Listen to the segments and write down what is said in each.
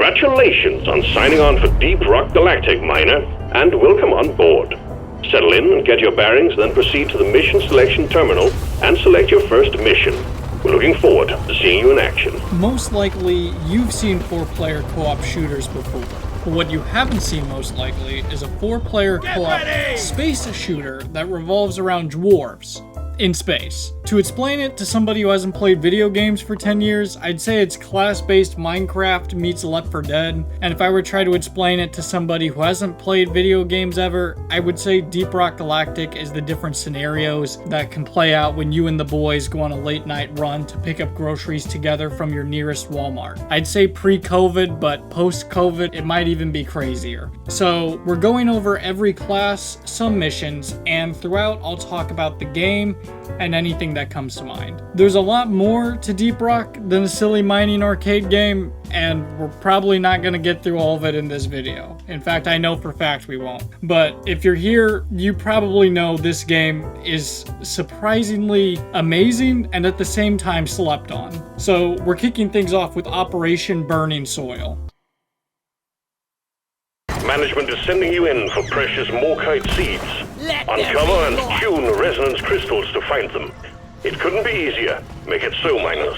Congratulations on signing on for Deep Rock Galactic, miner, and welcome on board. Settle in and get your bearings, then proceed to the mission selection terminal and select your first mission. We're looking forward to seeing you in action. Most likely, you've seen 4-player co-op shooters before. But what you haven't seen most likely is a 4-player co-op space shooter that revolves around dwarves in space. To explain it to somebody who hasn't played video games for 10 years, I'd say it's class-based Minecraft meets Left 4 Dead, and if I were to try to explain it to somebody who hasn't played video games ever, I would say Deep Rock Galactic is the different scenarios that can play out when you and the boys go on a late night run to pick up groceries together from your nearest Walmart. I'd say pre-COVID, but post-COVID, it might even be crazier. So, we're going over every class, some missions, and throughout I'll talk about the game and anything that comes to mind. There's a lot more to Deep Rock than a silly mining arcade game, and we're probably not going to get through all of it in this video. In fact, I know for a fact we won't. But if you're here, you probably know this game is surprisingly amazing and at the same time slept on. So we're kicking things off with Operation Burning Soil. Management is sending you in for precious morkite seeds. Uncover and tune resonance crystals to find them. It couldn't be easier. Make it so, miners.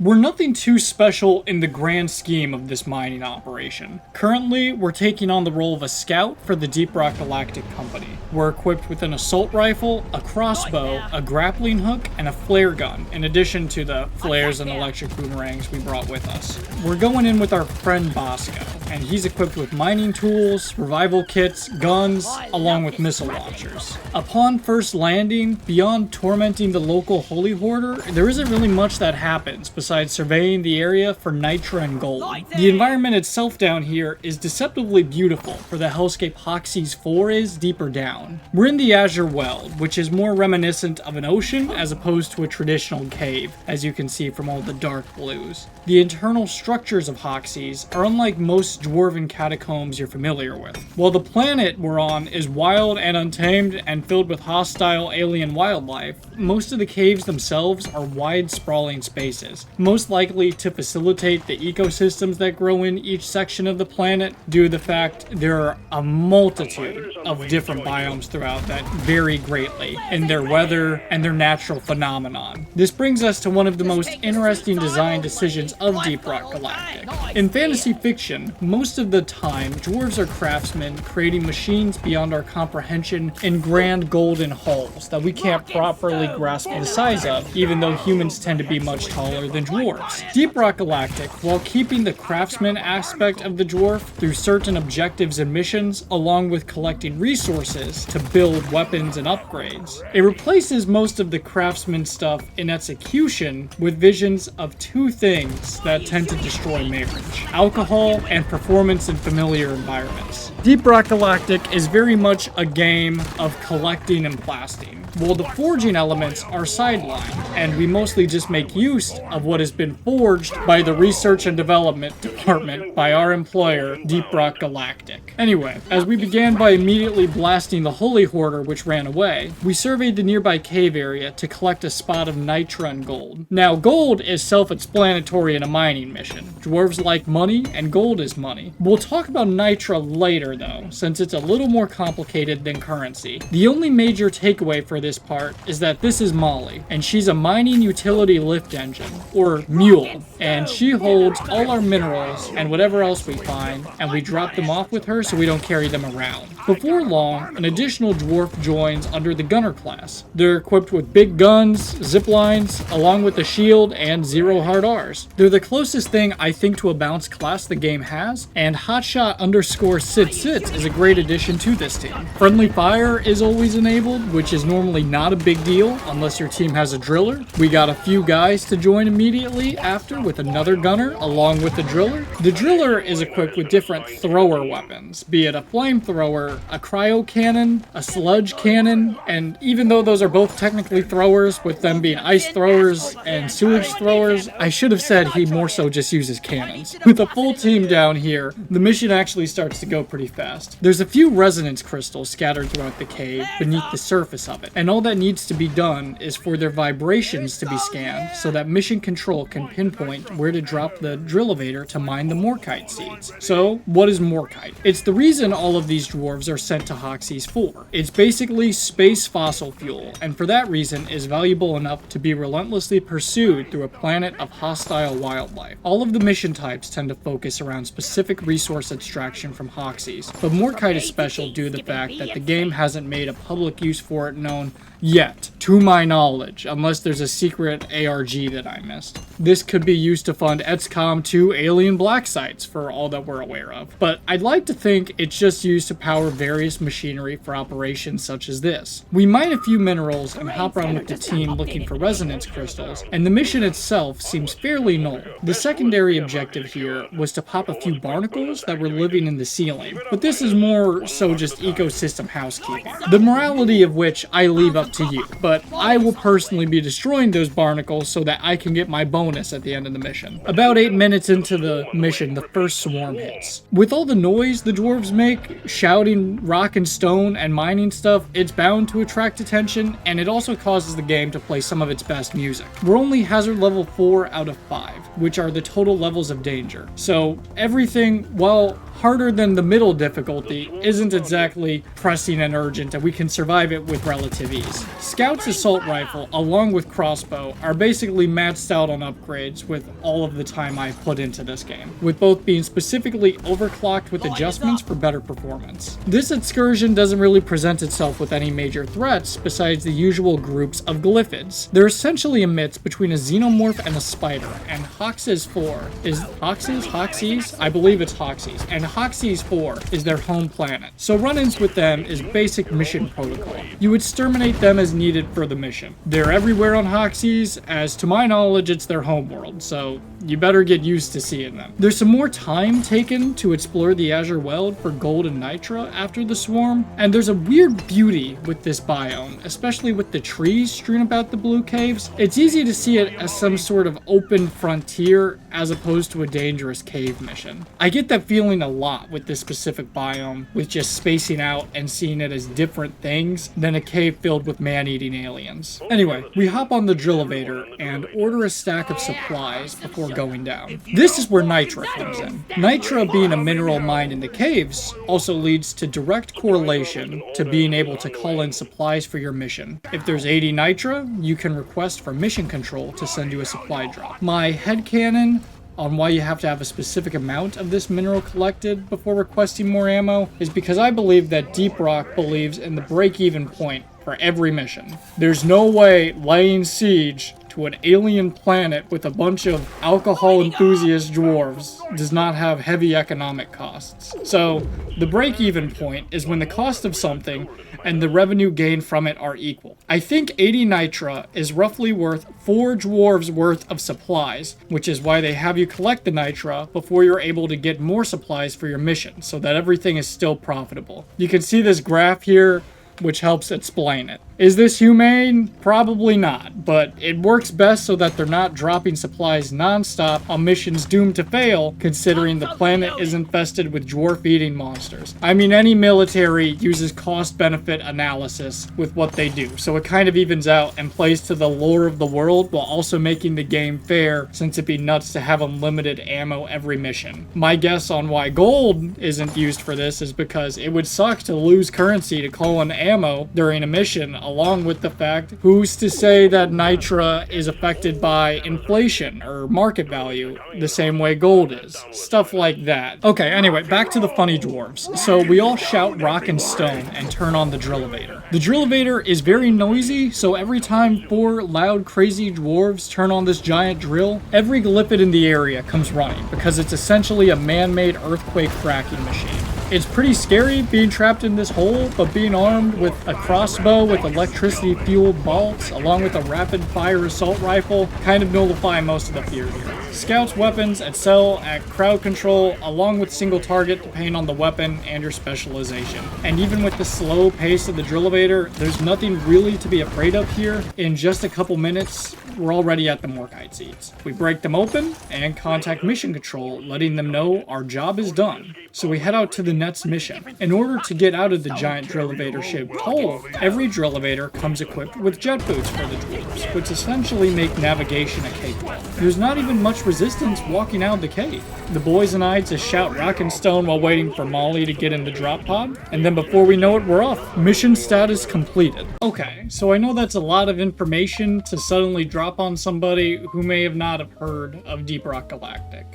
We're nothing too special in the grand scheme of this mining operation. Currently, we're taking on the role of a scout for the Deep Rock Galactic Company. We're equipped with an assault rifle, a crossbow, a grappling hook, and a flare gun, in addition to the flares and electric boomerangs we brought with us. We're going in with our friend Bosco, and he's equipped with mining tools, survival kits, guns, along with missile launchers. Upon first landing, beyond tormenting the local holy hoarder, there isn't really much that happens besides surveying the area for nitra and gold. The environment itself down here is deceptively beautiful for the hellscape Hoxie's 4 is deeper down. We're in the Azure Weld, which is more reminiscent of an ocean as opposed to a traditional cave, as you can see from all the dark blues. The internal structures of Hoxie's are unlike most dwarven catacombs you're familiar with. While the planet we're on is wild and untamed and filled with hostile alien wildlife, most of the caves themselves are wide, sprawling spaces, most likely to facilitate the ecosystems that grow in each section of the planet due to the fact there are a multitude of different biomes throughout that vary greatly in their weather and their natural phenomenon. This brings us to one of the most interesting design decisions of Deep Rock Galactic. In fantasy fiction, most of the time, dwarves are craftsmen creating machines beyond our comprehension in grand golden halls that we can't properly grasp the size of, even though humans tend to be much taller than dwarves. Deep Rock Galactic, while keeping the craftsman aspect of the dwarf through certain objectives and missions, along with collecting resources to build weapons and upgrades, it replaces most of the craftsman stuff in execution with visions of two things that tend to destroy marriage: alcohol and performance in familiar environments. Deep Rock Galactic is very much a game of collecting and blasting, while the forging elements are sidelined, and we mostly just make use of what has been forged by the research and development department by our employer, Deep Rock Galactic. Anyway, as we began by immediately blasting the holy hoarder which ran away, we surveyed the nearby cave area to collect a spot of nitra and gold. Now, gold is self-explanatory in a mining mission. Dwarves like money, and gold is money. We'll talk about nitra later though, since it's a little more complicated than currency. The only major takeaway for this part is that this is Molly, and she's a mining utility lift engine, or mule, and she holds all our minerals and whatever else we find, and we drop them off with her so we don't carry them around. Before long, an additional dwarf joins under the gunner class. They're equipped with big guns, zip lines, along with a shield and 0 hard Rs. They're the closest thing I think to a balanced class the game has, and hotshot_sit is a great addition to this team. Friendly fire is always enabled, which is normally not a big deal unless your team has a driller. We got a few guys to join immediately after with another gunner along with the driller. The driller is equipped with different thrower weapons, be it a flamethrower, a cryo cannon, a sludge cannon, and even though those are both technically throwers, with them being ice throwers and sewage throwers, I should have said he more so just uses cannons. With a full team down here, the mission actually starts to go pretty fast. There's a few resonance crystals scattered throughout the cave beneath the surface of it, and all that needs to be done is for their vibrations to be scanned so that mission control can pinpoint where to drop the drill-evator to mine the Morkite seeds. So, what is Morkite? It's the reason all of these dwarves are sent to Hoxie's 4. It's basically space fossil fuel, and for that reason is valuable enough to be relentlessly pursued through a planet of hostile wildlife. All of the mission types tend to focus around specific resource extraction from Hoxies, but Morkite is special due to the fact that the game hasn't made a public use for it known yet, to my knowledge, unless there's a secret ARG that I missed. This could be used to fund XCOM 2 alien black sites, for all that we're aware of. But I'd like to think it's just used to power various machinery for operations such as this. We mine a few minerals and hop around with the team looking for resonance crystals, and the mission itself seems fairly null. The secondary objective here was to pop a few barnacles that were living in the ceiling, but this is more so just ecosystem housekeeping, the morality of which I leave up to you, but I will personally be destroying those barnacles so that I can get my bonus at the end of the mission. About 8 minutes into the mission, the first swarm hits. With all the noise the dwarves make, shouting rock and stone and mining stuff, it's bound to attract attention, and it also causes the game to play some of its best music. We're only hazard level 4 out of 5, which are the total levels of danger. So everything, while harder than the middle difficulty, isn't exactly pressing and urgent, and we can survive it with relative ease. Scout's assault rifle, along with crossbow, are basically maxed out on upgrades with all of the time I've put into this game, with both being specifically overclocked with adjustments for better performance. This excursion doesn't really present itself with any major threats besides the usual groups of glyphids. They're essentially a mix between a xenomorph and a spider, and Hoxie's 4 is Hoxies? I believe it's Hoxies, and Hoxie's 4 is their home planet, so run-ins with them is basic mission protocol. You exterminate them as needed for the mission. They're everywhere on Hoxies, as to my knowledge it's their homeworld, so you better get used to seeing them. There's some more time taken to explore the Azure Weld for gold and nitra after the swarm, and there's a weird beauty with this biome, especially with the trees strewn about the blue caves. It's easy to see it as some sort of open frontier as opposed to a dangerous cave mission. I get that feeling a lot with this specific biome, with just spacing out and seeing it as different things than a cave filled with man-eating aliens. Anyway, we hop on the drill-evator and order a stack of supplies before going down. This is where nitra comes in. Nitra, being a mineral mined in the caves, also leads to direct correlation to being able to call in supplies for your mission. If there's 80 nitra, you can request for mission control to send you a supply drop. My headcanon on why you have to have a specific amount of this mineral collected before requesting more ammo is because I believe that Deep Rock believes in the break-even point for every mission. There's no way laying siege to an alien planet with a bunch of alcohol enthusiast dwarves does not have heavy economic costs. So, the break-even point is when the cost of something and the revenue gained from it are equal. I think 80 nitra is roughly worth 4 dwarves worth of supplies, which is why they have you collect the nitra before you're able to get more supplies for your mission, so that everything is still profitable. You can see this graph here, which helps explain it. Is this humane? Probably not, but it works best so that they're not dropping supplies non-stop on missions doomed to fail, considering the planet is infested with dwarf-eating monsters. I mean, any military uses cost-benefit analysis with what they do, so it kind of evens out and plays to the lore of the world while also making the game fair, since it'd be nuts to have unlimited ammo every mission. My guess on why gold isn't used for this is because it would suck to lose currency to call in ammo during a mission, along with the fact, who's to say that nitra is affected by inflation or market value the same way gold is? Stuff like that. Okay, anyway, back to the funny dwarves. So we all shout rock and stone and turn on the drill-evator. The drill-evator is very noisy, so every time 4 loud, crazy dwarves turn on this giant drill, every glyphid in the area comes running, because it's essentially a man-made earthquake fracking machine. It's pretty scary being trapped in this hole, but being armed with a crossbow with electricity-fueled bolts, along with a rapid-fire assault rifle, kind of nullify most of the fear here. Scout's weapons excel at crowd control, along with single target depending on the weapon and your specialization. And even with the slow pace of the drill-evator, there's nothing really to be afraid of here. In just a couple minutes, we're already at the Morkite seats. We break them open and contact mission control, letting them know our job is done. So we head out to the next mission. In order to get out of the giant drill-elevator shaped hole, every drill-elevator comes equipped with jet boots for the dwarves, which essentially make navigation a cakewalk. There's not even much resistance walking out of the cave. The boys and I just shout rock and stone while waiting for Molly to get in the drop pod, and then before we know it, we're off. Mission status completed. Okay, so I know that's a lot of information to suddenly drop on somebody who may have not have heard of Deep Rock Galactic.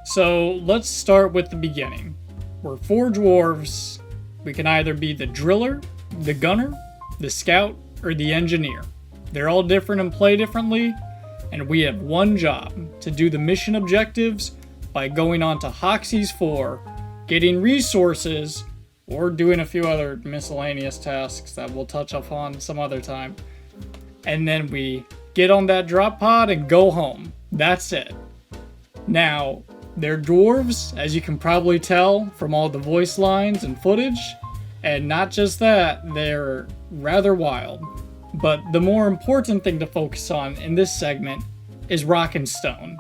So let's start with the beginning. We're 4 dwarves. We can either be the driller, the gunner, the scout, or the engineer. They're all different and play differently, and we have one job: to do the mission objectives by going on to Hoxie's 4, getting resources, or doing a few other miscellaneous tasks that we'll touch upon some other time. And then we get on that drop pod and go home. That's it. Now, they're dwarves, as you can probably tell from all the voice lines and footage, and not just that, they're rather wild. But the more important thing to focus on in this segment is rock and stone.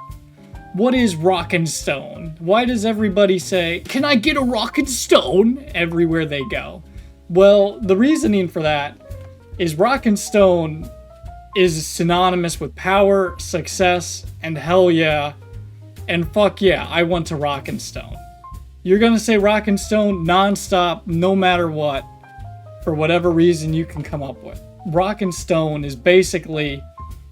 What is rock and stone? Why does everybody say, "Can I get a rock and stone?" everywhere they go? Well, the reasoning for that is rock and stone is synonymous with power, success, and hell yeah, and fuck yeah, I want to rock and stone. You're gonna say rock and stone non-stop, no matter what, for whatever reason you can come up with. Rock and stone is basically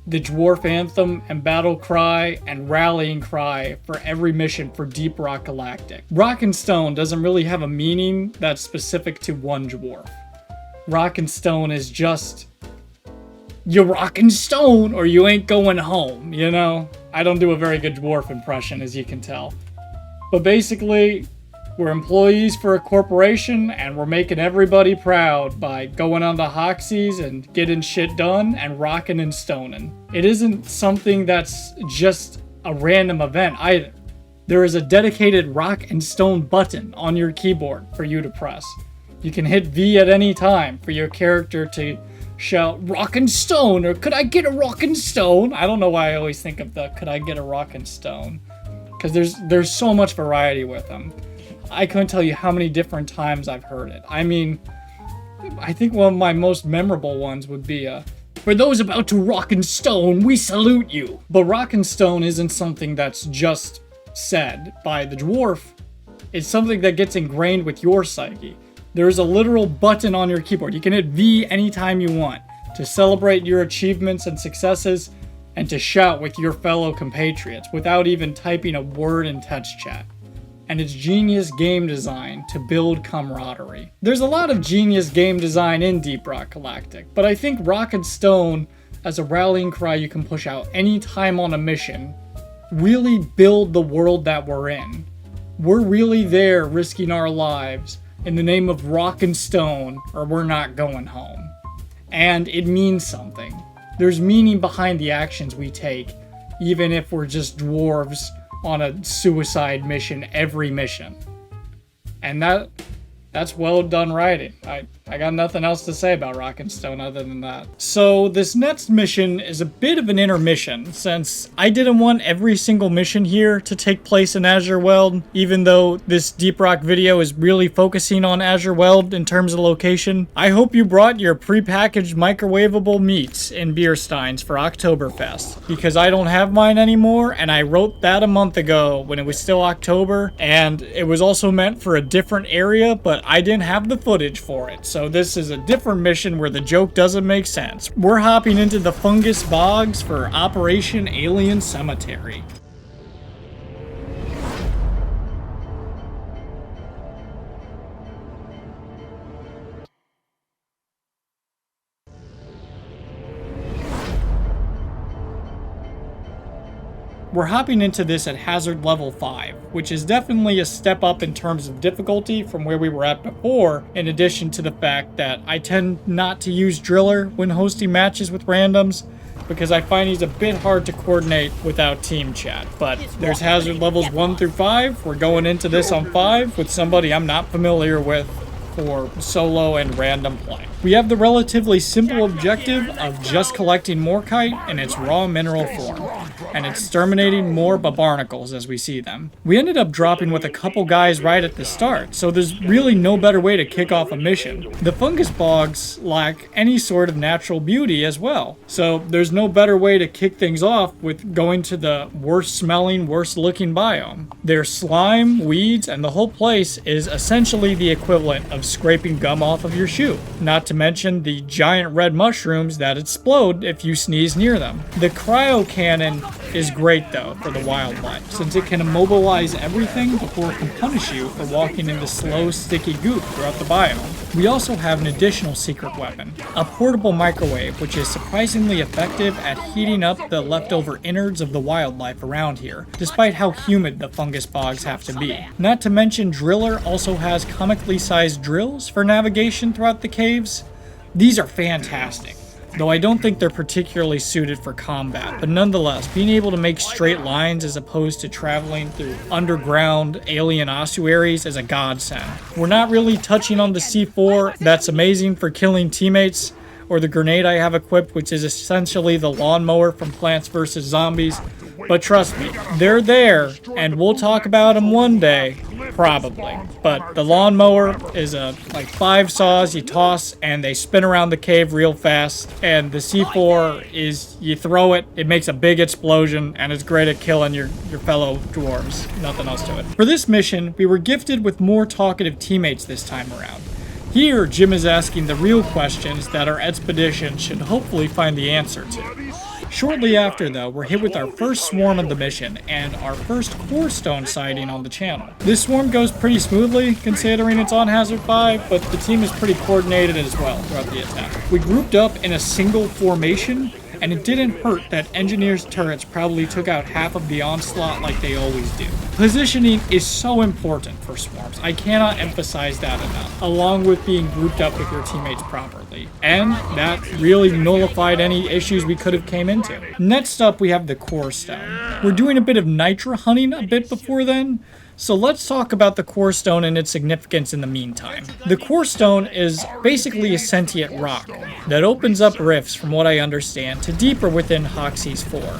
the dwarf anthem and battle cry and rallying cry for every mission for Deep Rock Galactic. Rock and stone doesn't really have a meaning that's specific to one dwarf. Rock and stone is just, you rock and stone or you ain't going home, you know? I don't do a very good dwarf impression, as you can tell. But basically, we're employees for a corporation, and we're making everybody proud by going on to Hoxie's and getting shit done and rocking and stoning. It isn't something that's just a random event either. There is a dedicated rock and stone button on your keyboard for you to press. You can hit V at any time for your character to shout rock and stone, or could I get a rock and stone? I don't know why I always think of the could I get a rock and stone, because there's so much variety with them. I couldn't tell you how many different times I've heard it. I mean, I think one of my most memorable ones would be, for those about to rock and stone, we salute you. But rock and stone isn't something that's just said by the dwarf. It's something that gets ingrained with your psyche. There's a literal button on your keyboard. You can hit V anytime you want to celebrate your achievements and successes and to shout with your fellow compatriots without even typing a word in text chat. And it's genius game design to build camaraderie. There's a lot of genius game design in Deep Rock Galactic, but I think rock and stone as a rallying cry you can push out anytime on a mission really build the world that we're in. We're really there risking our lives in the name of rock and stone, or we're not going home. And it means something. There's meaning behind the actions we take, even if we're just dwarves on a suicide mission every mission. And that's well done writing. I got nothing else to say about Rock and Stone other than that. So this next mission is a bit of an intermission, since I didn't want every single mission here to take place in Azure Weld, even though this Deep Rock video is really focusing on Azure Weld in terms of location. I hope you brought your prepackaged microwavable meats in beer steins for Oktoberfest, because I don't have mine anymore, and I wrote that a month ago when it was still October, and it was also meant for a different area, but I didn't have the footage for it. So this is a different mission where the joke doesn't make sense. We're hopping into the fungus bogs for Operation Alien Cemetery. We're hopping into this at hazard level 5, which is definitely a step up in terms of difficulty from where we were at before, in addition to the fact that I tend not to use Driller when hosting matches with randoms, because I find he's a bit hard to coordinate without team chat. But there's hazard levels 1 through 5. We're going into this on 5 with somebody I'm not familiar with for solo and random play. We have the relatively simple objective of just collecting Morkite in its raw mineral form, and exterminating more barnacles as we see them. We ended up dropping with a couple guys right at the start, so there's really no better way to kick off a mission. The fungus bogs lack any sort of natural beauty as well, so there's no better way to kick things off with going to the worst smelling, worst looking biome. There's slime, weeds, and the whole place is essentially the equivalent of scraping gum off of your shoe. Not to mention the giant red mushrooms that explode if you sneeze near them. The cryo cannon is great though for the wildlife, since it can immobilize everything before it can punish you for walking in the slow, sticky goop throughout the biome. We also have an additional secret weapon, a portable microwave, which is surprisingly effective at heating up the leftover innards of the wildlife around here, despite how humid the fungus bogs have to be. Not to mention Driller also has comically sized drills for navigation throughout the caves. These are fantastic, though I don't think they're particularly suited for combat, but nonetheless, being able to make straight lines as opposed to traveling through underground alien ossuaries is a godsend. We're not really touching on the C4, that's amazing for killing teammates, or the grenade I have equipped, which is essentially the lawnmower from Plants vs. Zombies, but trust me, they're there, and we'll talk about them one day, probably. But the lawnmower is like 5 saws you toss, and they spin around the cave real fast, and the C4 is, you throw it, it makes a big explosion, and it's great at killing your fellow dwarves. Nothing else to it. For this mission, we were gifted with more talkative teammates this time around. Here, Jim is asking the real questions that our expedition should hopefully find the answer to. Shortly after, though, we're hit with our first swarm of the mission, and our first core stone sighting on the channel. This swarm goes pretty smoothly, considering it's on Hazard 5, but the team is pretty coordinated as well throughout the attack. We grouped up in a single formation, and it didn't hurt that Engineer's turrets probably took out half of the onslaught like they always do. Positioning is so important for swarms, I cannot emphasize that enough, along with being grouped up with your teammates properly. And that really nullified any issues we could have came into. Next up, we have the core stone. We're doing a bit of nitra hunting a bit before then, so let's talk about the core stone and its significance in the meantime. The core stone is basically a sentient rock that opens up rifts, from what I understand, to deeper within Hoxie's 4.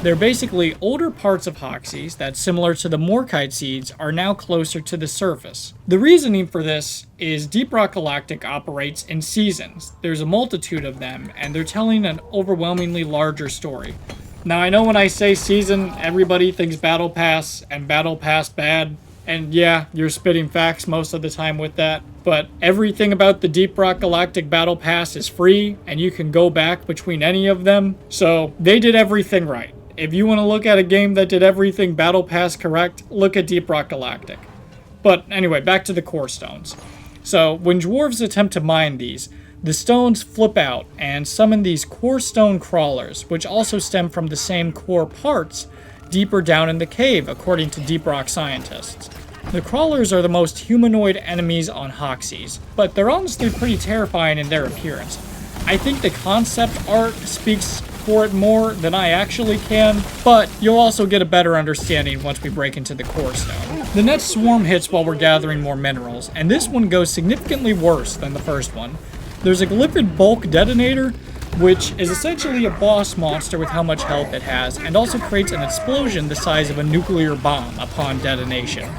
They're basically older parts of Hoxie's that, similar to the Morkite seeds, are now closer to the surface. The reasoning for this is Deep Rock Galactic operates in seasons. There's a multitude of them, and they're telling an overwhelmingly larger story. Now, I know when I say season, everybody thinks Battle Pass and Battle Pass bad. And yeah, you're spitting facts most of the time with that. But everything about the Deep Rock Galactic Battle Pass is free, and you can go back between any of them. So they did everything right. If you want to look at a game that did everything Battle Pass correct, look at Deep Rock Galactic. But anyway, back to the core stones. So when dwarves attempt to mine these, the stones flip out and summon these core stone crawlers, which also stem from the same core parts deeper down in the cave, according to Deep Rock scientists. The crawlers are the most humanoid enemies on Hoxie's, but they're honestly pretty terrifying in their appearance. I think the concept art speaks for it more than I actually can, but you'll also get a better understanding once we break into the core stone. The next swarm hits while we're gathering more minerals, and this one goes significantly worse than the first one. There's a glyphid bulk detonator, which is essentially a boss monster with how much health it has, and also creates an explosion the size of a nuclear bomb upon detonation.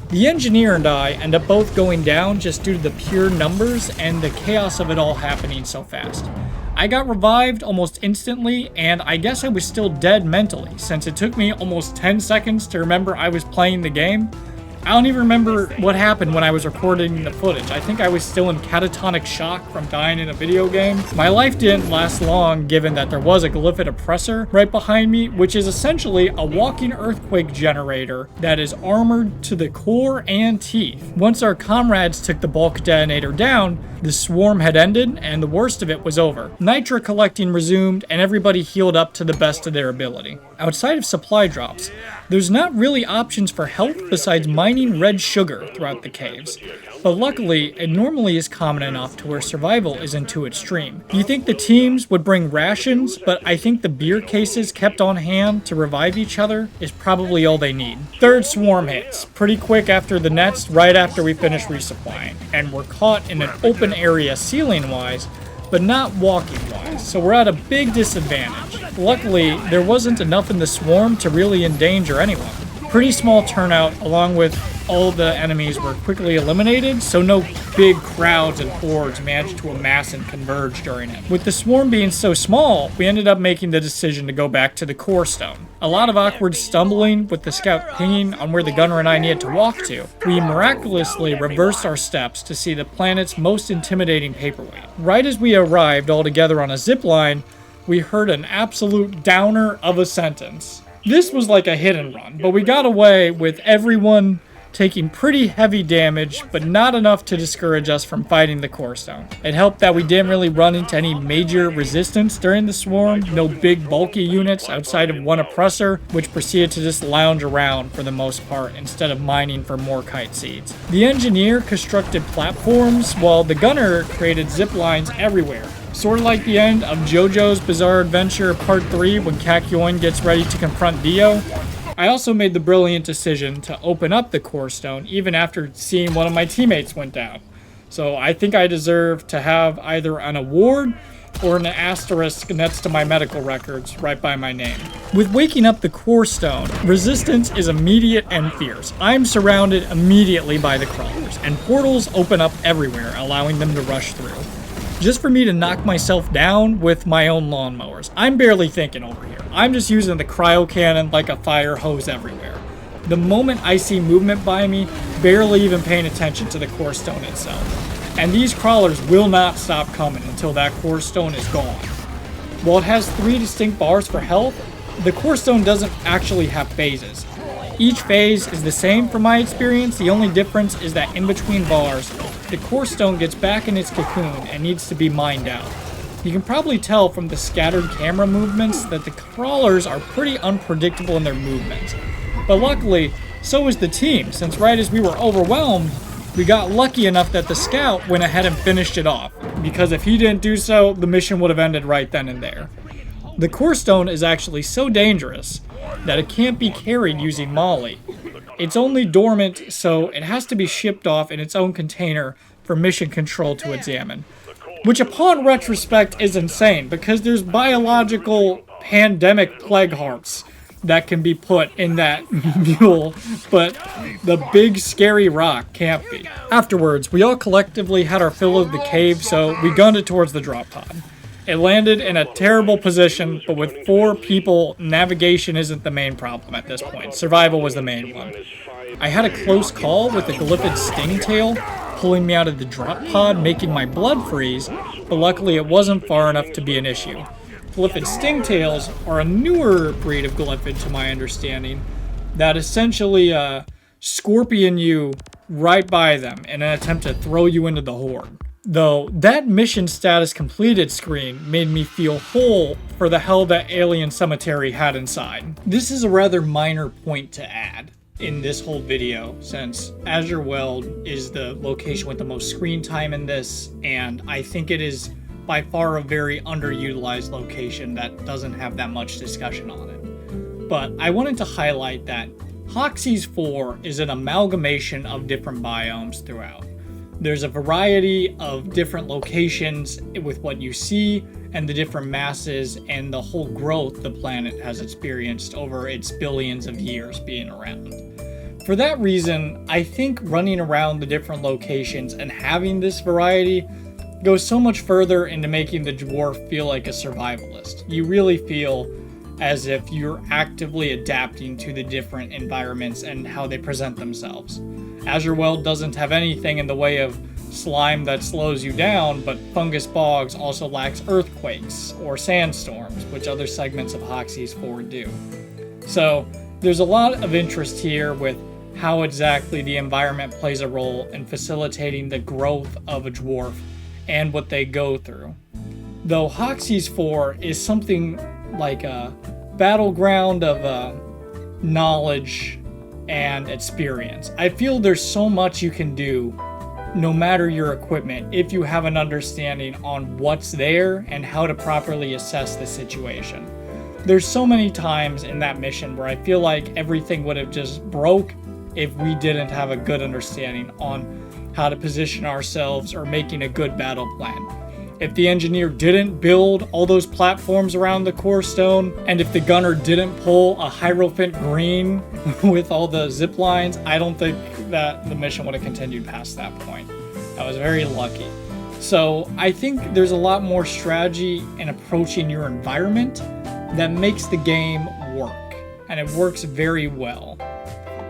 The engineer and I end up both going down just due to the pure numbers and the chaos of it all happening so fast. I got revived almost instantly, and I guess I was still dead mentally, since it took me almost 10 seconds to remember I was playing the game. I don't even remember what happened when I was recording the footage. I think I was still in catatonic shock from dying in a video game. My life didn't last long, given that there was a glyphid oppressor right behind me, which is essentially a walking earthquake generator that is armored to the core and teeth. Once our comrades took the bulk detonator down, the swarm had ended, and the worst of it was over. Nitra collecting resumed, and everybody healed up to the best of their ability. Outside of supply drops, There's not really options for health besides mining red sugar throughout the caves, but luckily, it normally is common enough to where survival isn't too extreme. You think the teams would bring rations, but I think the beer cases kept on hand to revive each other is probably all they need. Third swarm hits, pretty quick after the nets, right after we finish resupplying, and we're caught in an open area ceiling-wise, but not walking-wise, so we're at a big disadvantage. Luckily, there wasn't enough in the swarm to really endanger anyone. Pretty small turnout, along with all the enemies were quickly eliminated, so no big crowds and hordes managed to amass and converge during it. With the swarm being so small, we ended up making the decision to go back to the core stone. A lot of awkward stumbling with the scout pinging on where the gunner and I needed to walk to. We miraculously reversed our steps to see the planet's most intimidating paperweight. Right as we arrived all together on a zip line, we heard an absolute downer of a sentence. This was like a hit and run, but we got away with everyone taking pretty heavy damage, but not enough to discourage us from fighting the core stone. It helped that we didn't really run into any major resistance during the swarm, no big bulky units outside of one oppressor, which proceeded to just lounge around for the most part instead of mining for more kite seeds. The engineer constructed platforms, while the gunner created zip lines everywhere. Sort of like the end of JoJo's Bizarre Adventure Part 3 when Kakyoin gets ready to confront Dio. I also made the brilliant decision to open up the core stone even after seeing one of my teammates went down. So I think I deserve to have either an award or an asterisk next to my medical records right by my name. With waking up the core stone, resistance is immediate and fierce. I'm surrounded immediately by the crawlers, and portals open up everywhere, allowing them to rush through. Just for me to knock myself down with my own lawnmowers. I'm barely thinking over here. I'm just using the cryo cannon like a fire hose everywhere. The moment I see movement by me, barely even paying attention to the core stone itself. And these crawlers will not stop coming until that core stone is gone. While it has 3 distinct bars for health, the core stone doesn't actually have phases. Each phase is the same from my experience, the only difference is that in between bars, the core stone gets back in its cocoon and needs to be mined out. You can probably tell from the scattered camera movements that the crawlers are pretty unpredictable in their movements. But luckily, so is the team, since right as we were overwhelmed, we got lucky enough that the scout went ahead and finished it off, because if he didn't do so, the mission would have ended right then and there. The core stone is actually so dangerous that it can't be carried using Molly. It's only dormant, so it has to be shipped off in its own container for mission control to examine. Which upon retrospect is insane, because there's biological pandemic plague hearts that can be put in that mule, but the big scary rock can't be. Afterwards, we all collectively had our fill of the cave, so we gunned it towards the drop pod. It landed in a terrible position, but with 4 people, navigation isn't the main problem at this point. Survival was the main one. I had a close call with the glyphid stingtail pulling me out of the drop pod, making my blood freeze, but luckily it wasn't far enough to be an issue. Glyphid stingtails are a newer breed of glyphid to my understanding that essentially scorpion you right by them in an attempt to throw you into the horde. Though, that mission status completed screen made me feel whole for the hell that alien cemetery had inside. This is a rather minor point to add in this whole video, since Azure Weld is the location with the most screen time in this, and I think it is by far a very underutilized location that doesn't have that much discussion on it. But I wanted to highlight that Hoxie's 4 is an amalgamation of different biomes throughout. There's a variety of different locations with what you see and the different masses and the whole growth the planet has experienced over its billions of years being around. For that reason, I think running around the different locations and having this variety goes so much further into making the dwarf feel like a survivalist. You really feel as if you're actively adapting to the different environments and how they present themselves. Azure Weld doesn't have anything in the way of slime that slows you down, but Fungus Bogs also lacks earthquakes or sandstorms, which other segments of Hoxie's 4 do. So there's a lot of interest here with how exactly the environment plays a role in facilitating the growth of a dwarf and what they go through. Though Hoxie's 4 is something like a battleground of knowledge and experience. I feel there's so much you can do no matter your equipment if you have an understanding on what's there and how to properly assess the situation. There's so many times in that mission where I feel like everything would have just broke if we didn't have a good understanding on how to position ourselves or making a good battle plan. If the engineer didn't build all those platforms around the core stone, and if the gunner didn't pull a Hierophant green with all the zip lines, I don't think that the mission would have continued past that point. I was very lucky. So I think there's a lot more strategy in approaching your environment that makes the game work, and it works very well.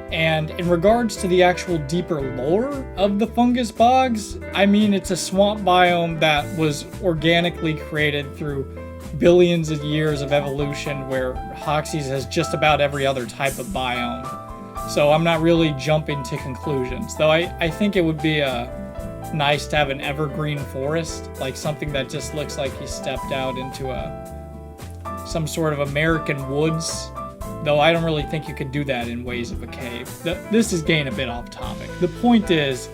And in regards to the actual deeper lore of the fungus bogs, I mean, it's a swamp biome that was organically created through billions of years of evolution, where Hoxie's has just about every other type of biome. So I'm not really jumping to conclusions, though I think it would be nice to have an evergreen forest, like something that just looks like he stepped out into some sort of American woods. Though I don't really think you could do that in Ways of a Cave. This is getting a bit off topic. The point is,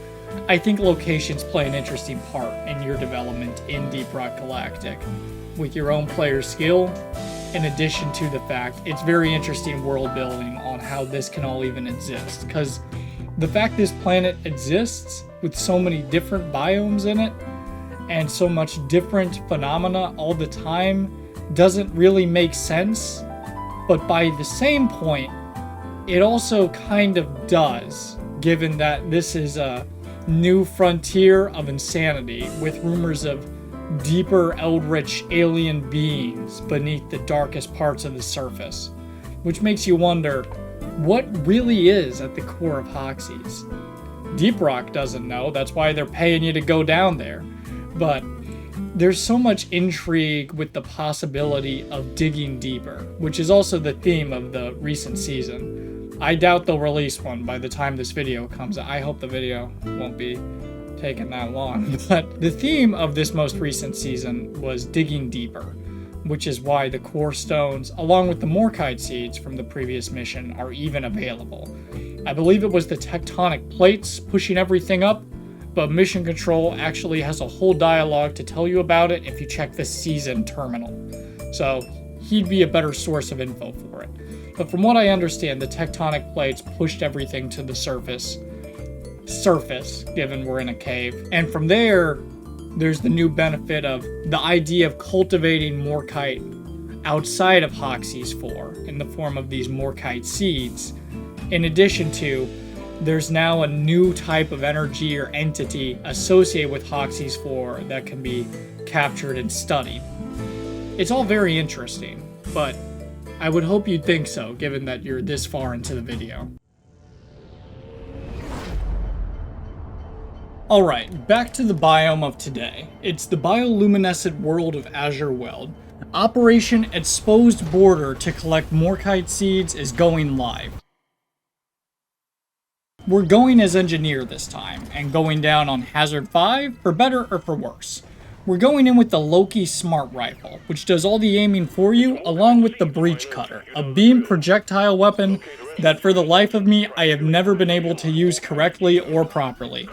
I think locations play an interesting part in your development in Deep Rock Galactic, with your own player skill, in addition to the fact it's very interesting world building on how this can all even exist. Because the fact this planet exists with so many different biomes in it, and so much different phenomena all the time, doesn't really make sense. But by the same point, it also kind of does, given that this is a new frontier of insanity with rumors of deeper eldritch alien beings beneath the darkest parts of the surface, which makes you wonder what really is at the core of Hoxie's. Deep Rock doesn't know, that's why they're paying you to go down there. But there's so much intrigue with the possibility of digging deeper, which is also the theme of the recent season. I doubt they'll release one by the time this video comes out. I hope the video won't be taking that long. But the theme of this most recent season was digging deeper, which is why the core stones, along with the Morkite seeds from the previous mission, are even available. I believe it was the tectonic plates pushing everything up, but Mission Control actually has a whole dialogue to tell you about it if you check the season terminal. So he'd be a better source of info for it. But from what I understand, the tectonic plates pushed everything to the surface, given we're in a cave. And from there, there's the new benefit of the idea of cultivating Morkite outside of Hoxie's 4 in the form of these Morkite seeds. In addition to, there's now a new type of energy or entity associated with Hoxie's 4 that can be captured and studied. It's all very interesting, but I would hope you'd think so, given that you're this far into the video. Alright, back to the biome of today. It's the bioluminescent world of Azure Weld. Operation Exposed Border to collect Morkite seeds is going live. We're going as engineer this time, and going down on Hazard 5, for better or for worse. We're going in with the Loki Smart Rifle, which does all the aiming for you, along with the Breach Cutter, a beam projectile weapon that for the life of me I have never been able to use correctly or properly.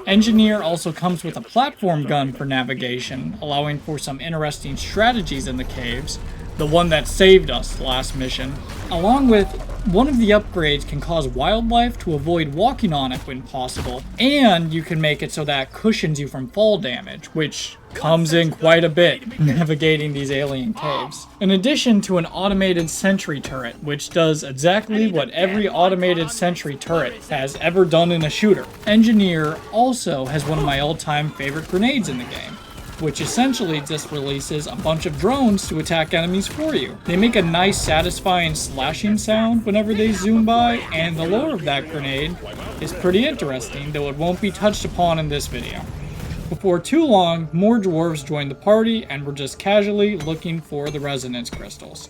Engineer also comes with a platform gun for navigation, allowing for some interesting strategies in the caves, the one that saved us last mission. Along with, one of the upgrades can cause wildlife to avoid walking on it when possible, and you can make it so that cushions you from fall damage, which comes in quite a bit navigating these alien caves. In addition to an automated sentry turret, which does exactly what every automated sentry turret has ever done in a shooter. Engineer also has one of my all-time favorite grenades in the game, which essentially just releases a bunch of drones to attack enemies for you. They make a nice satisfying slashing sound whenever they zoom by, and the lore of that grenade is pretty interesting, though it won't be touched upon in this video. Before too long, more dwarves joined the party, and we're just casually looking for the resonance crystals.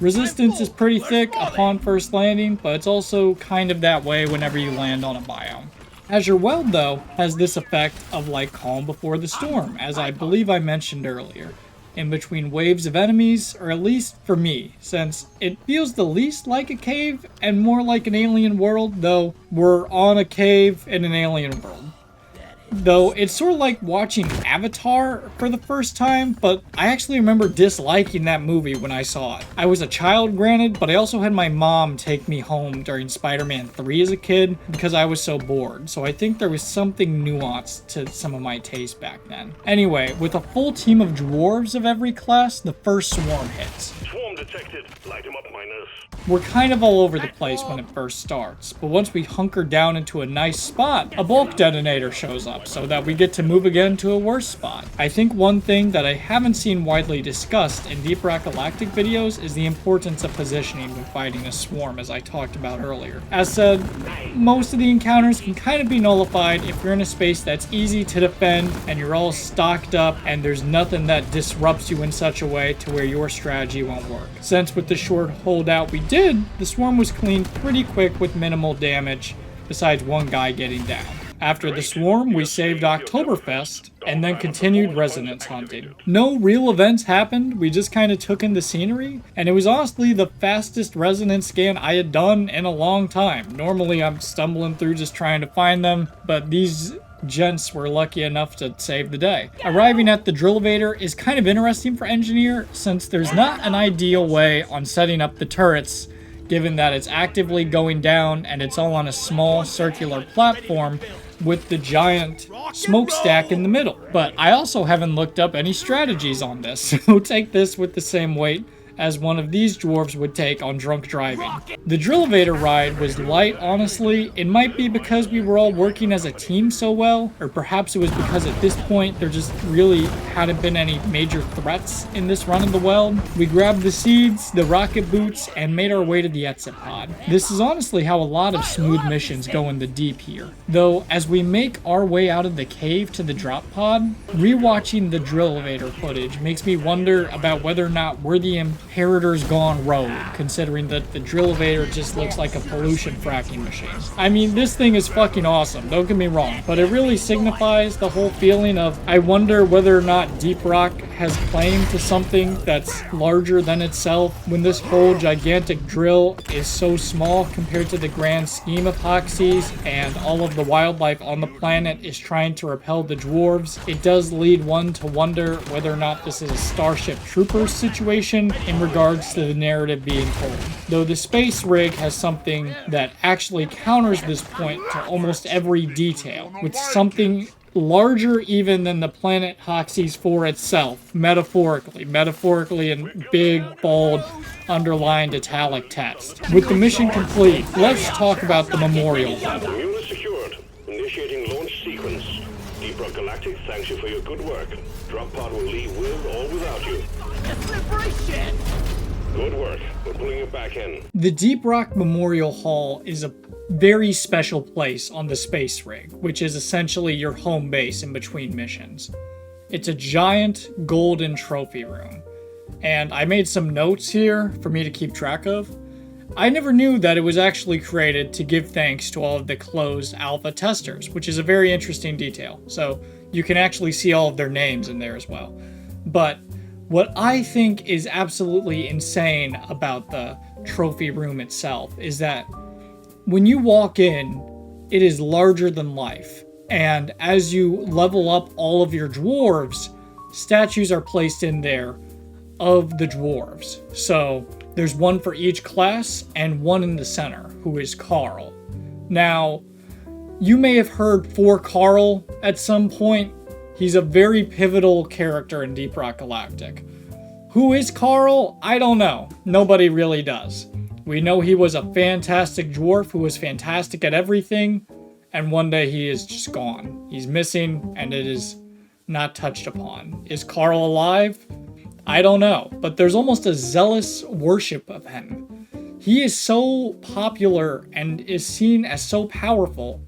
Resistance is pretty thick upon first landing, but it's also kind of that way whenever you land on a biome. Azure Weld, though, has this effect of like calm before the storm, as I believe I mentioned earlier. in between waves of enemies, or at least for me, since it feels the least like a cave and more like an alien world, though we're on a cave in an alien world. Though it's sort of like watching Avatar for the first time, but I actually remember disliking that movie when I saw it. I was a child, granted, but I also had my mom take me home during Spider-Man 3 as a kid because I was so bored, so I think there was something nuanced to some of my taste back then. Anyway, with a full team of dwarves of every class, the first swarm hits. Swarm detected. Light him up, miners. We're kind of all over the place when it first starts, but once we hunker down into a nice spot, a bulk detonator shows up so that we get to move again to a worse spot. I think one thing that I haven't seen widely discussed in Deep Rock Galactic videos is the importance of positioning when fighting a swarm, as I talked about earlier. As said, most of the encounters can kind of be nullified if you're in a space that's easy to defend and you're all stocked up and there's nothing that disrupts you in such a way to where your strategy won't work. Since with the short holdout we did, the swarm was cleaned pretty quick with minimal damage, besides one guy getting down. After the swarm, we saved Oktoberfest, and then continued resonance hunting. No real events happened, we just kind of took in the scenery, and it was honestly the fastest resonance scan I had done in a long time. Normally I'm stumbling through just trying to find them, but these gents were lucky enough to save the day. Arriving at the Drillvator is kind of interesting for Engineer, since there's not an ideal way on setting up the turrets, given that it's actively going down and it's all on a small circular platform with the giant smokestack in the middle. But I also haven't looked up any strategies on this, so take this with the same weight as one of these dwarves would take on drunk driving. The Drillvator ride was light, honestly. It might be because we were all working as a team so well, or perhaps it was because at this point there just really hadn't been any major threats in this run of the well. We grabbed the seeds, the rocket boots, and made our way to the exit pod. This is honestly how a lot of smooth missions go in the deep here. Though, as we make our way out of the cave to the drop pod, rewatching the Drillvator footage makes me wonder about whether or not we're the Inheritors gone rogue, considering that the Drillvator just looks like a pollution fracking machine. I mean, this thing is fucking awesome, don't get me wrong, but it really signifies the whole feeling of, I wonder whether or not Deep Rock has claim to something that's larger than itself, when this whole gigantic drill is so small compared to the grand scheme of Hoxie's, and all of the wildlife on the planet is trying to repel the dwarves. It does lead one to wonder whether or not this is a Starship Troopers situation in regards to the narrative being told. Though the space rig has something that actually counters this point to almost every detail, with something larger even than the planet Hoxie's 4 itself, metaphorically in big, bold, underlined italic text. With the mission complete, let's talk about the memorial. Unit secured. Initiating launch sequence. Deep Rock Galactic thanks you for your good work. Drop pod will leave with or without you. Good work. We're pulling you back in. The Deep Rock Memorial Hall is a very special place on the space rig, which is essentially your home base in between missions. It's a giant golden trophy room, and I made some notes here for me to keep track of. I never knew that it was actually created to give thanks to all of the closed alpha testers, which is a very interesting detail, so you can actually see all of their names in there as well. But what I think is absolutely insane about the trophy room itself is that when you walk in, it is larger than life. And as you level up all of your dwarves, statues are placed in there of the dwarves. So there's one for each class and one in the center, who is Karl. Now, you may have heard for Karl at some point. He's a very pivotal character in Deep Rock Galactic. Who is Karl? I don't know. Nobody really does. We know he was a fantastic dwarf who was fantastic at everything, and one day he is just gone. He's missing, and it is not touched upon. Is Karl alive? I don't know, but there's almost a zealous worship of him. He is so popular and is seen as so powerful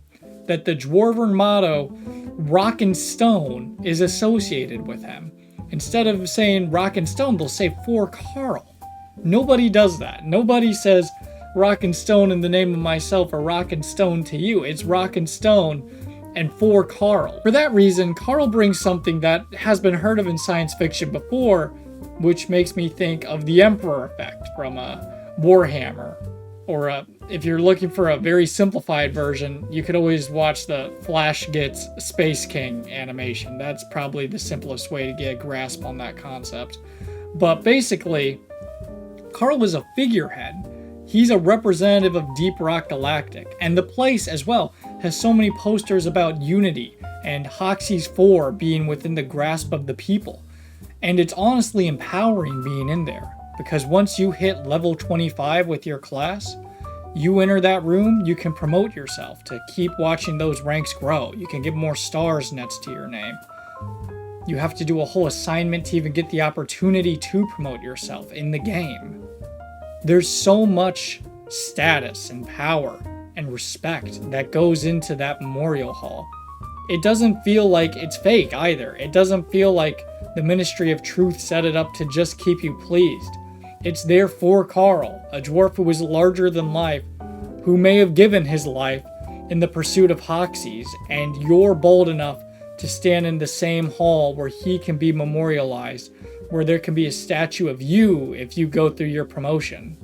that the Dwarven motto, Rock and Stone, is associated with him. Instead of saying Rock and Stone, they'll say for Karl. Nobody does that. Nobody says Rock and Stone in the name of myself or Rock and Stone to you. It's Rock and Stone and for Karl. For that reason, Karl brings something that has been heard of in science fiction before, which makes me think of the Emperor effect from Warhammer. Or if you're looking for a very simplified version, you could always watch the Flash Gets Space King animation. That's probably the simplest way to get a grasp on that concept. But basically, Karl is a figurehead. He's a representative of Deep Rock Galactic, and the place as well has so many posters about unity and Hoxie's 4 being within the grasp of the people. And it's honestly empowering being in there, because once you hit level 25 with your class, you enter that room, you can promote yourself to keep watching those ranks grow. You can get more stars next to your name. You have to do a whole assignment to even get the opportunity to promote yourself in the game. There's so much status and power and respect that goes into that memorial hall. It doesn't feel like it's fake either. It doesn't feel like the Ministry of Truth set it up to just keep you pleased. It's there for Karl, a dwarf who is larger than life, who may have given his life in the pursuit of Hoxies, and you're bold enough to stand in the same hall where he can be memorialized, where there can be a statue of you if you go through your promotion.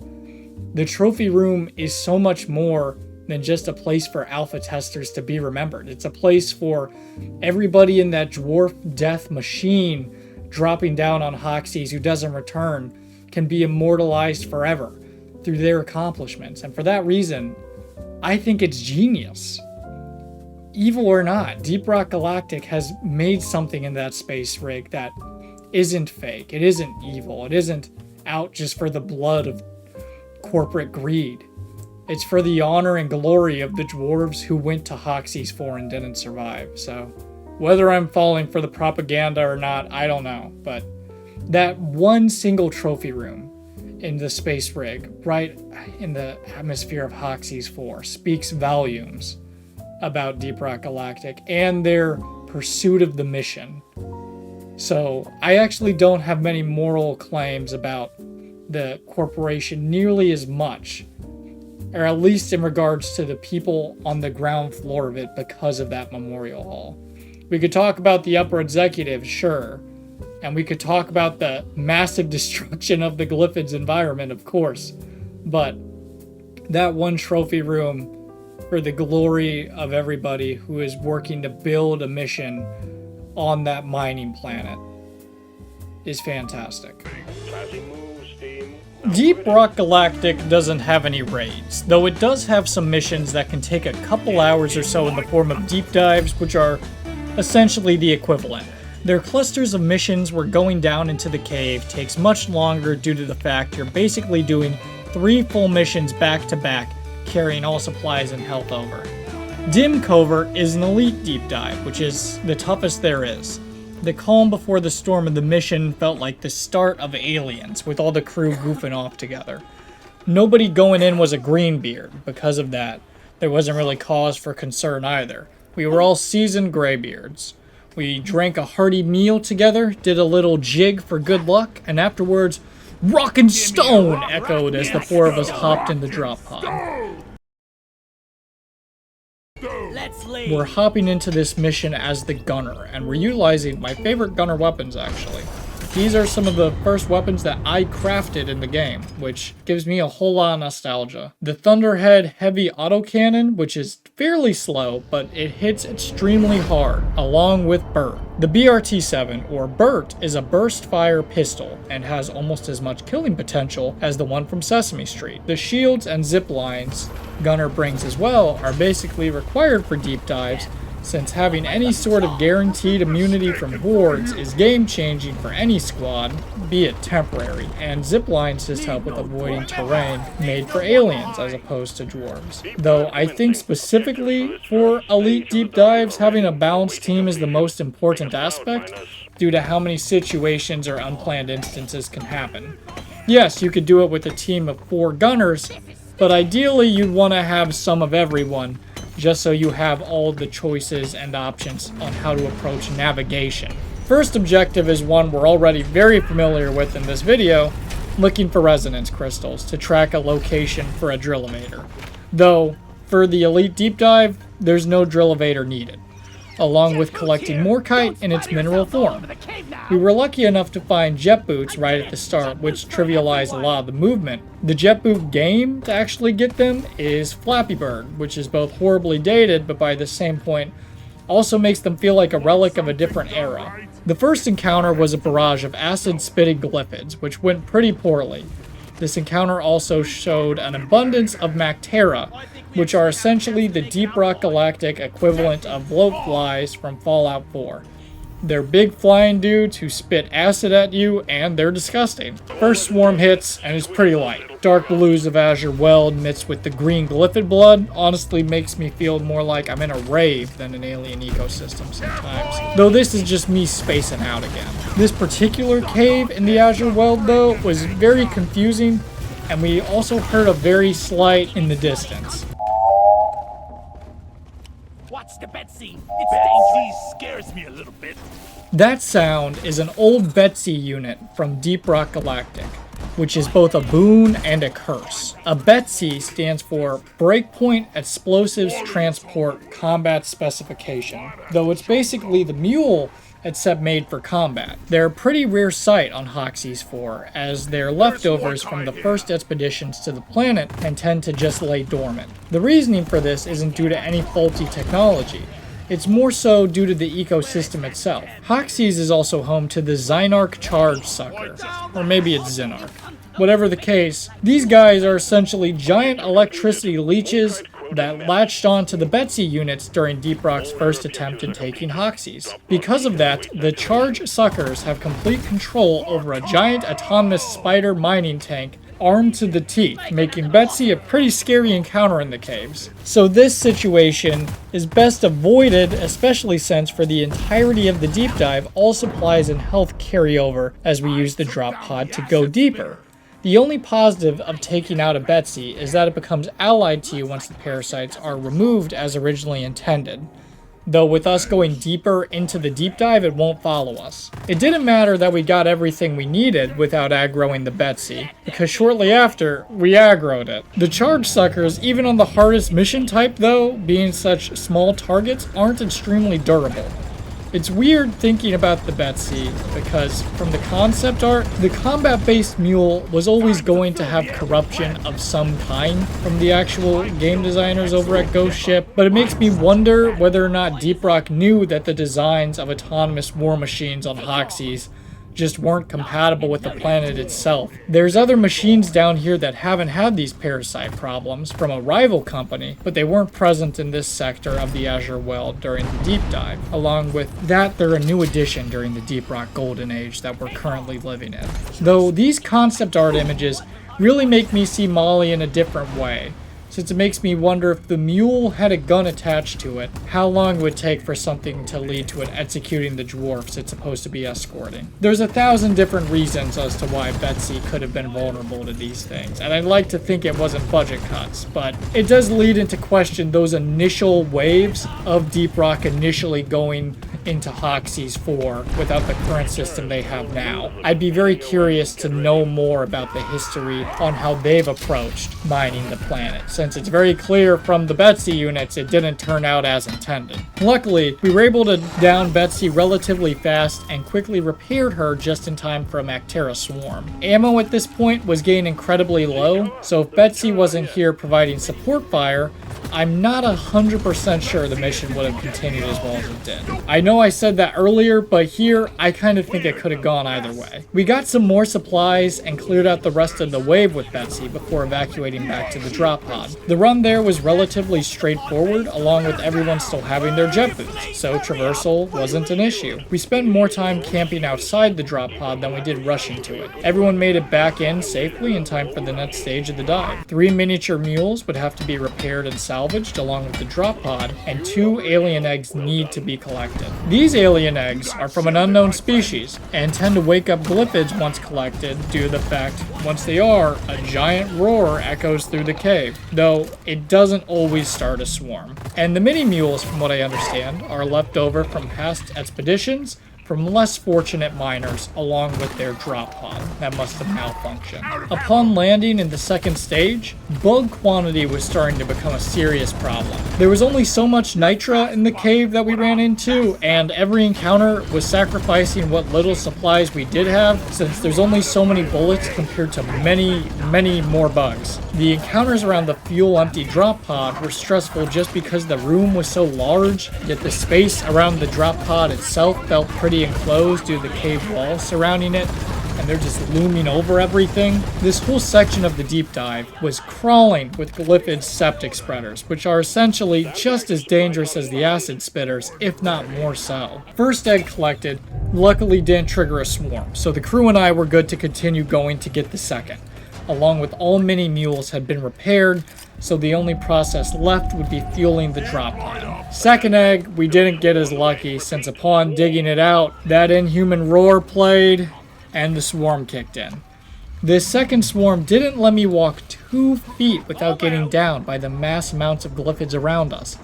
The trophy room is so much more than just a place for alpha testers to be remembered. It's a place for everybody in that dwarf death machine dropping down on Hoxies who doesn't return can be immortalized forever through their accomplishments. And for that reason, I think it's genius. Evil or not, Deep Rock Galactic has made something in that space rig that isn't fake. It isn't evil. It isn't out just for the blood of corporate greed. It's for the honor and glory of the dwarves who went to Hoxie's 4 and didn't survive. So whether I'm falling for the propaganda or not, I don't know. But that one single trophy room in the space rig, right in the atmosphere of Hoxie's 4, speaks volumes about Deep Rock Galactic and their pursuit of the mission. So I actually don't have many moral claims about the corporation nearly as much, or at least in regards to the people on the ground floor of it because of that memorial hall. We could talk about the upper executives, sure, and we could talk about the massive destruction of the Glyphids environment, of course, but that one trophy room for the glory of everybody who is working to build a mission on that mining planet is fantastic. Deep Rock Galactic doesn't have any raids, though it does have some missions that can take a couple hours or so in the form of deep dives, which are essentially the equivalent. They're clusters of missions where going down into the cave takes much longer due to the fact you're basically doing 3 full missions back to back, carrying all supplies and health over. Dim Covert is an elite deep dive, which is the toughest there is. The calm before the storm of the mission felt like the start of Aliens, with all the crew goofing off together. Nobody going in was a greenbeard. Because of that, there wasn't really cause for concern either. We were all seasoned graybeards. We drank a hearty meal together, did a little jig for good luck, and afterwards, "Rockin' Stone!" echoed as the 4 of us hopped in the drop pod. We're hopping into this mission as the gunner, and we're utilizing my favorite gunner weapons, actually. These are some of the first weapons that I crafted in the game, which gives me a whole lot of nostalgia. The Thunderhead Heavy Autocannon, which is fairly slow, but it hits extremely hard, along with Burt. The BRT-7, or Burt, is a burst fire pistol, and has almost as much killing potential as the one from Sesame Street. The shields and zip lines Gunner brings as well are basically required for deep dives, since having any sort of guaranteed immunity from hordes is game-changing for any squad, be it temporary, and zip lines just help with avoiding terrain made for aliens as opposed to dwarves. Though I think specifically for elite deep dives, having a balanced team is the most important aspect, due to how many situations or unplanned instances can happen. Yes, you could do it with a team of 4 gunners, but ideally you'd want to have some of everyone, just so you have all the choices and options on how to approach navigation. First objective is one we're already very familiar with in this video, looking for resonance crystals to track a location for a drill-evator. Though, for the elite deep dive, there's no drill-evator needed. along with collecting morkite in its mineral form. We were lucky enough to find jet boots right at the start, which trivialized a lot of the movement. The jet boot game to actually get them is Flappy Bird, which is both horribly dated, but by the same point also makes them feel like a relic of a different era. The first encounter was a barrage of acid-spitting glyphids, which went pretty poorly. This encounter also showed an abundance of Mactera, which are essentially the Deep Rock Galactic equivalent of bloatflies from Fallout 4. They're big flying dudes who spit acid at you, and they're disgusting. First swarm hits, and it's pretty light. Dark blues of Azure Weld mixed with the green glyphid blood honestly makes me feel more like I'm in a rave than an alien ecosystem sometimes. Though this is just me spacing out again. This particular cave in the Azure Weld, though, was very confusing, and we also heard a very slight in the distance. Watch the Betsy. It's Betsy scares me a little bit. That sound is an old Betsy unit from Deep Rock Galactic, which is both a boon and a curse. A Betsy stands for Breakpoint Explosives Transport Combat Specification, though it's basically the mule except made for combat. They're a pretty rare sight on Hoxie's 4, as they're leftovers from the first expeditions to the planet and tend to just lay dormant. The reasoning for this isn't due to any faulty technology. It's more so due to the ecosystem itself. Hoxie's is also home to the Xynarch Charge Sucker, or maybe it's Xynarch. Whatever the case, these guys are essentially giant electricity leeches that latched onto the Betsy units during Deep Rock's first attempt in taking Hoxie's. Because of that, the Charge Suckers have complete control over a giant autonomous spider mining tank armed to the teeth, making Betsy a pretty scary encounter in the caves. So this situation is best avoided, especially since for the entirety of the deep dive, all supplies and health carry over as we use the drop pod to go deeper. The only positive of taking out a Betsy is that it becomes allied to you once the parasites are removed as originally intended. Though with us going deeper into the deep dive, it won't follow us. It didn't matter that we got everything we needed without aggroing the Betsy, because shortly after, we aggroed it. The Charge Suckers, even on the hardest mission type though, being such small targets, aren't extremely durable. It's weird thinking about the Betsy, because from the concept art, the combat-based mule was always going to have corruption of some kind from the actual game designers over at Ghost Ship, but it makes me wonder whether or not Deep Rock knew that the designs of autonomous war machines on Hoxie's just weren't compatible with the planet itself. There's other machines down here that haven't had these parasite problems from a rival company, but they weren't present in this sector of the Azure Weld during the deep dive. Along with that, they're a new addition during the Deep Rock Golden Age that we're currently living in. Though these concept art images really make me see Molly in a different way, since it makes me wonder if the mule had a gun attached to it, how long it would take for something to lead to it executing the dwarfs it's supposed to be escorting. There's 1,000 different reasons as to why Betsy could have been vulnerable to these things, and I'd like to think it wasn't budget cuts, but it does lead into question those initial waves of Deep Rock initially going into Hoxie's 4 without the current system they have now. I'd be very curious to know more about the history on how they've approached mining the planet, since it's very clear from the Betsy units it didn't turn out as intended. Luckily, we were able to down Betsy relatively fast and quickly repaired her just in time for a Mactera swarm. Ammo at this point was getting incredibly low, so if Betsy wasn't here providing support fire, I'm not 100% sure the mission would have continued as well as it did. I know I said that earlier, but here, I kind of think it could have gone either way. We got some more supplies and cleared out the rest of the wave with Betsy before evacuating back to the drop pod. The run there was relatively straightforward, along with everyone still having their jet boots, so traversal wasn't an issue. We spent more time camping outside the drop pod than we did rushing to it. Everyone made it back in safely in time for the next stage of the dive. 3 miniature mules would have to be repaired and salvaged along with the drop pod, and 2 alien eggs need to be collected. These alien eggs are from an unknown species and tend to wake up glyphids once collected due to the fact, once they are, a giant roar echoes through the cave, though it doesn't always start a swarm. And the mini mules, from what I understand, are left over from past expeditions from less fortunate miners along with their drop pod that must have malfunctioned. Upon landing in the second stage, bug quantity was starting to become a serious problem. There was only so much nitra in the cave that we ran into, and every encounter was sacrificing what little supplies we did have, since there's only so many bullets compared to many more bugs. The encounters around the fuel empty drop pod were stressful just because the room was so large, yet the space around the drop pod itself felt pretty enclosed due to the cave walls surrounding it, and they're just looming over everything. This whole section of the deep dive was crawling with Glyphid septic spreaders, which are essentially just as dangerous as the acid spitters, if not more so. First egg collected, luckily didn't trigger a swarm, so the crew and I were good to continue going to get the second. Along with all mini mules had been repaired, so the only process left would be fueling the drop pod. Second egg, we didn't get as lucky, since upon digging it out, that inhuman roar played, and the swarm kicked in. This second swarm didn't let me walk 2 feet without getting down by the mass amounts of glyphids around us,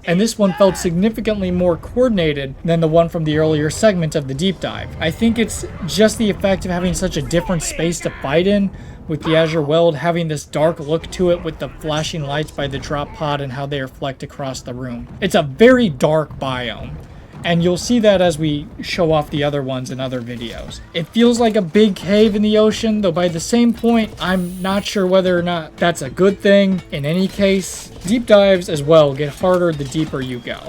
and this one felt significantly more coordinated than the one from the earlier segment of the deep dive. I think it's just the effect of having such a different space to fight in, with the Azure Weld having this dark look to it with the flashing lights by the drop pod and how they reflect across the room. It's a very dark biome, and you'll see that as we show off the other ones in other videos. It feels like a big cave in the ocean, though by the same point, I'm not sure whether or not that's a good thing. In any case, deep dives as well get harder the deeper you go,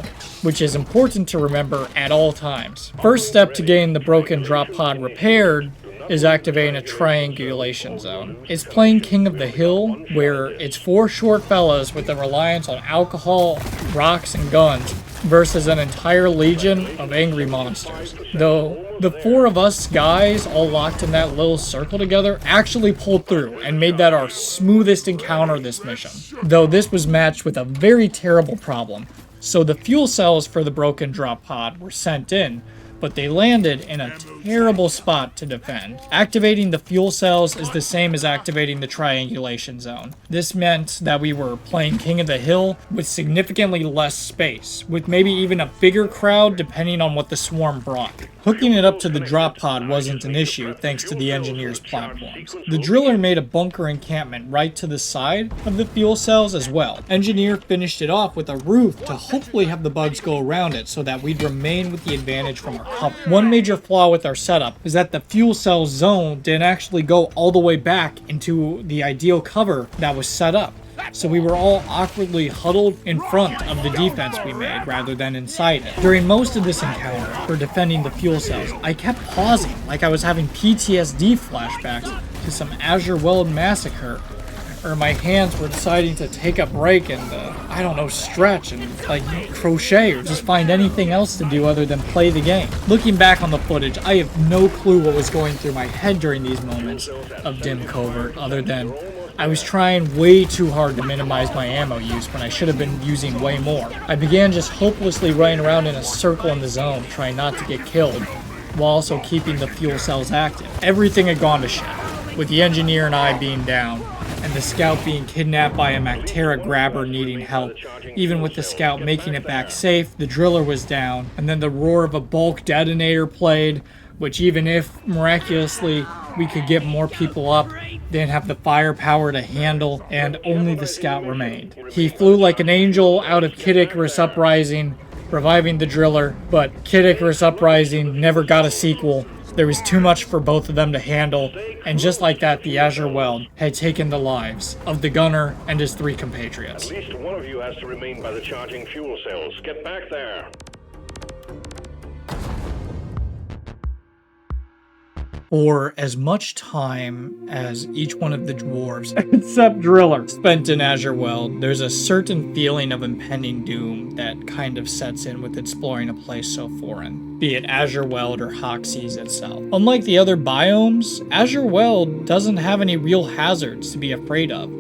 which is important to remember at all times. First step to getting the broken drop pod repaired is activating a triangulation zone. It's playing King of the Hill, where it's 4 short fellas with a reliance on alcohol, rocks, and guns, versus an entire legion of angry monsters. Though the 4 of us guys all locked in that little circle together actually pulled through and made that our smoothest encounter this mission. Though this was matched with a very terrible problem. So the fuel cells for the broken drop pod were sent in, but they landed in a terrible spot to defend. Activating the fuel cells is the same as activating the triangulation zone. This meant that we were playing King of the Hill with significantly less space, with maybe even a bigger crowd depending on what the swarm brought. Hooking it up to the drop pod wasn't an issue thanks to the engineer's platforms. The driller made a bunker encampment right to the side of the fuel cells as well. Engineer finished it off with a roof to hopefully have the bugs go around it so that we'd remain with the advantage from our cover. One major flaw with our setup is that the fuel cell zone didn't actually go all the way back into the ideal cover that was set up. So we were all awkwardly huddled in front of the defense we made rather than inside it. During most of this encounter, for defending the fuel cells, I kept pausing like I was having PTSD flashbacks to some Azure Weld massacre, or my hands were deciding to take a break and, stretch and like crochet or just find anything else to do other than play the game. Looking back on the footage, I have no clue what was going through my head during these moments of Dim Covert other than I was trying way too hard to minimize my ammo use when I should have been using way more. I began just hopelessly running around in a circle in the zone, trying not to get killed, while also keeping the fuel cells active. Everything had gone to shit, with the engineer and I being down, and the scout being kidnapped by a Mactera grabber needing help. Even with the scout making it back safe, the driller was down, and then the roar of a bulk detonator played, which even if, miraculously, we could get more people up, didn't have the firepower to handle, and only the scout remained. He flew like an angel out of Kid Icarus Uprising, reviving the driller, but Kid Icarus Uprising never got a sequel. There was too much for both of them to handle, and just like that, the Azure Weld had taken the lives of the gunner and his 3 compatriots. At least one of you has to remain by the charging fuel cells. Get back there. For as much time as each one of the dwarves, except Driller, spent in Azure Weld, there's a certain feeling of impending doom that kind of sets in with exploring a place so foreign, be it Azure Weld or Hoxie's itself. Unlike the other biomes, Azure Weld doesn't have any real hazards to be afraid of,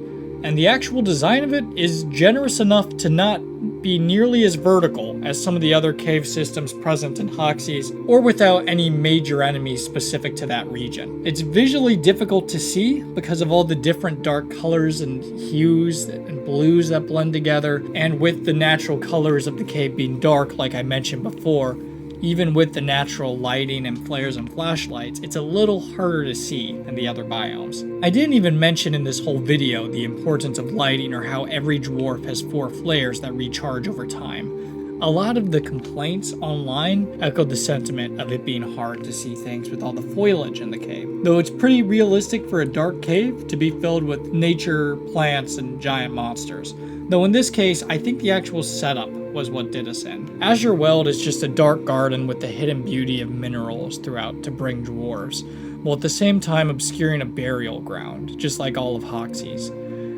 and the actual design of it is generous enough to not be nearly as vertical as some of the other cave systems present in Hoxie's, or without any major enemies specific to that region. It's visually difficult to see because of all the different dark colors and hues and blues that blend together, and with the natural colors of the cave being dark, like I mentioned before, even with the natural lighting and flares and flashlights, it's a little harder to see than the other biomes. I didn't even mention in this whole video the importance of lighting or how every dwarf has 4 flares that recharge over time. A lot of the complaints online echoed the sentiment of it being hard to see things with all the foliage in the cave, though it's pretty realistic for a dark cave to be filled with nature, plants, and giant monsters. Though in this case, I think the actual setup was what did us in. Azure Weld is just a dark garden with the hidden beauty of minerals throughout to bring dwarves, while at the same time obscuring a burial ground, just like all of Hoxie's.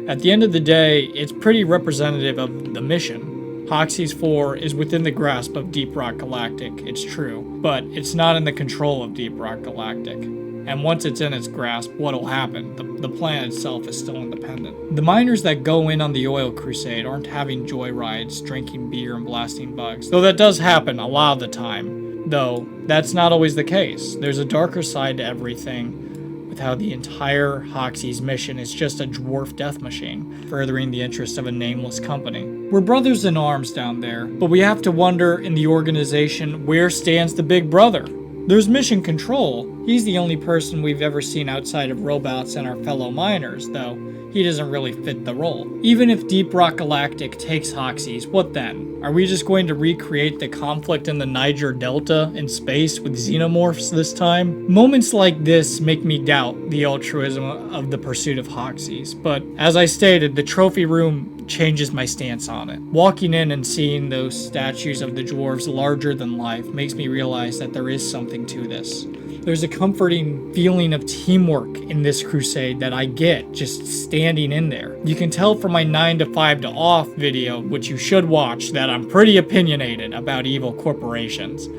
At the end of the day, it's pretty representative of the mission. Hoxie's 4 is within the grasp of Deep Rock Galactic, it's true, but it's not in the control of Deep Rock Galactic. And once it's in its grasp, what'll happen? The planet itself is still independent. The miners that go in on the oil crusade aren't having joyrides, drinking beer and blasting bugs, though that does happen a lot of the time. Though, that's not always the case. There's a darker side to everything, with how the entire Hoxie's mission is just a dwarf death machine, furthering the interest of a nameless company. We're brothers in arms down there, but we have to wonder in the organization, where stands the big brother? There's Mission Control. He's the only person we've ever seen outside of robots and our fellow miners, though he doesn't really fit the role. Even if Deep Rock Galactic takes Hoxie's, what then? Are we just going to recreate the conflict in the Niger Delta in space with xenomorphs this time? Moments like this make me doubt the altruism of the pursuit of Hoxie's, but as I stated, the trophy room changes my stance on it. Walking in and seeing those statues of the dwarves larger than life makes me realize that there is something to this. There's a comforting feeling of teamwork in this crusade that I get just standing in there. You can tell from my 9 to 5 to off video, which you should watch, that I'm pretty opinionated about evil corporations.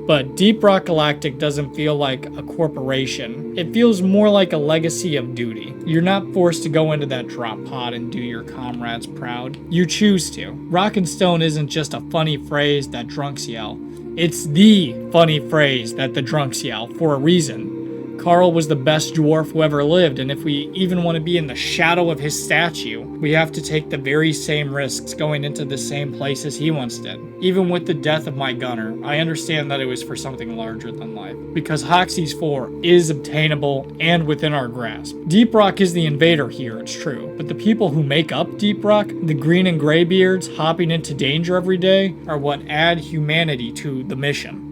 But Deep Rock Galactic doesn't feel like a corporation. It feels more like a legacy of duty. You're not forced to go into that drop pod and do your comrades proud. You choose to. Rock and Stone isn't just a funny phrase that drunks yell. It's the funny phrase that the drunks yell for a reason. Karl was the best dwarf who ever lived, and if we even want to be in the shadow of his statue, we have to take the very same risks going into the same places he once did. Even with the death of my gunner, I understand that it was for something larger than life, because Hoxie's 4 is obtainable and within our grasp. Deep Rock is the invader here, it's true, but the people who make up Deep Rock, the green and gray beards hopping into danger every day, are what add humanity to the mission.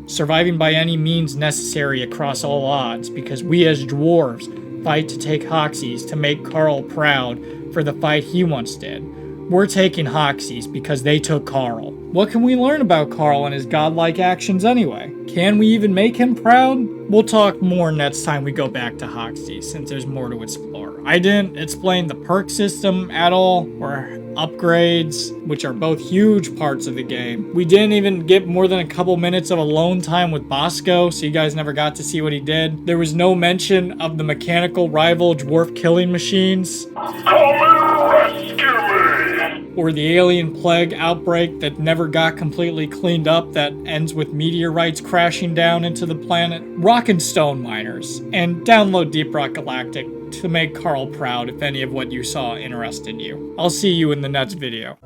Surviving by any means necessary across all odds, because we as dwarves fight to take Hoxie's to make Karl proud for the fight he once did. We're taking Hoxie's because they took Karl. What can we learn about Karl and his godlike actions anyway? Can we even make him proud? We'll talk more next time we go back to Hoxie's, since there's more to explore. I didn't explain the perk system at all, or upgrades, which are both huge parts of the game. We didn't even get more than a couple minutes of alone time with Bosco, so you guys never got to see what he did. There was no mention of the mechanical rival dwarf killing machines. Or the alien plague outbreak that never got completely cleaned up that ends with meteorites crashing down into the planet. Rock and Stone miners. And download Deep Rock Galactic to make Karl proud if any of what you saw interested you. I'll see you in the next video.